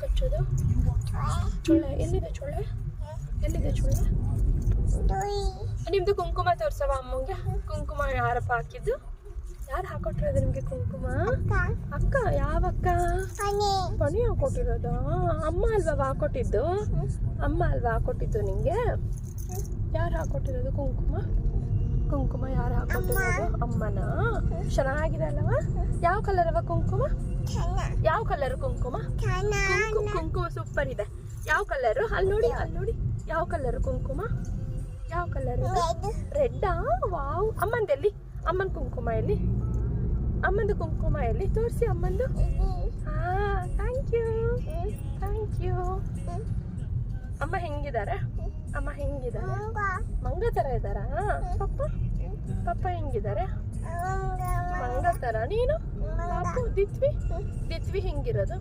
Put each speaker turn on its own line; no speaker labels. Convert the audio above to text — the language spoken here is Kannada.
ಯಾಕೆ ಹಚ್ಚೋದು? ಚೊಳ್ಳೆ ಎಲ್ಲಿದೆ? ಚೊಳ್ಳೆ ಎಲ್ಲಿದೆ? ಚೊಳ್ಳೆ ನಿಮ್ದು ಕುಂಕುಮ ತೋರ್ಸವ ಅಮ್ಮಂಗೆ. ಕುಂಕುಮ ಯಾರಪ್ಪ ಹಾಕಿದ್ದು? ಯಾರು ಹಾಕೊಟ್ಟಿರೋದು ನಿಮ್ಗೆ ಕುಂಕುಮ? ಅಕ್ಕ. ಯಾವ ಅಕ್ಕ? ಪಣಿ ಹಾಕೊಟ್ಟಿರೋದ? ಅಮ್ಮ ಅಲ್ವಾ ಹಾಕೊಟ್ಟಿದ್ದು? ಅಮ್ಮ ಅಲ್ವಾ ಹಾಕೊಟ್ಟಿದ್ದು ನಿಂಗೆ? ಯಾರು ಹಾಕೊಟ್ಟಿರೋದು ಕುಂಕುಮ? ಕುಂಕುಮ ಯಾರು ಹಾಕೊಟ್ಟಿರೋದು? ಅಮ್ಮನ. ಚೆನ್ನಾಗಿದೆ ಅಲ್ಲವಾ? ಯಾವ ಕಲರ್ ಅವ ಕುಂಕುಮ? ಯಾವ ಕಲರ್ ಕುಂಕುಮ? ಕುಂಕುಮ ಸೂಪರ್ ಇದೆ. ಯಾವ ಕಲರು? ಅಲ್ಲಿ ನೋಡಿ, ಅಲ್ಲಿ ನೋಡಿ. ಯಾವ ಕಲರ್ ಕುಂಕುಮ? ಯಾವ ಕಲರ್? ರೆಡ್ಡಾ? ವಾವ್. ಅಮ್ಮಂದು ಎಲ್ಲಿ? ಅಮ್ಮನ ಕುಂಕುಮ ಎಲ್ಲಿ? ಅಮ್ಮಂದು ಕುಂಕುಮ ಎಲ್ಲಿ? ತೋರಿಸಿ ಅಮ್ಮಂದು. ಹಾ, ಥ್ಯಾಂಕ್ ಯು, ಥ್ಯಾಂಕ್ ಯು. ಅಮ್ಮ ಹೆಂಗಿದ್ದಾರೆ? ಅಮ್ಮ ಹೆಂಗಿದ್ದಾರೆ? ಮಂಗ ಥರ ಇದ್ದಾರಾ? ಪಪ್ಪ ಪಪ್ಪ ಹೆಂಗಿದ್ದಾರೆ? ಮಂಗ ಥರ. ನೀನು ಪಾಪು? ದಿತ್ವಿ ಹೆಂಗಿರೋದು?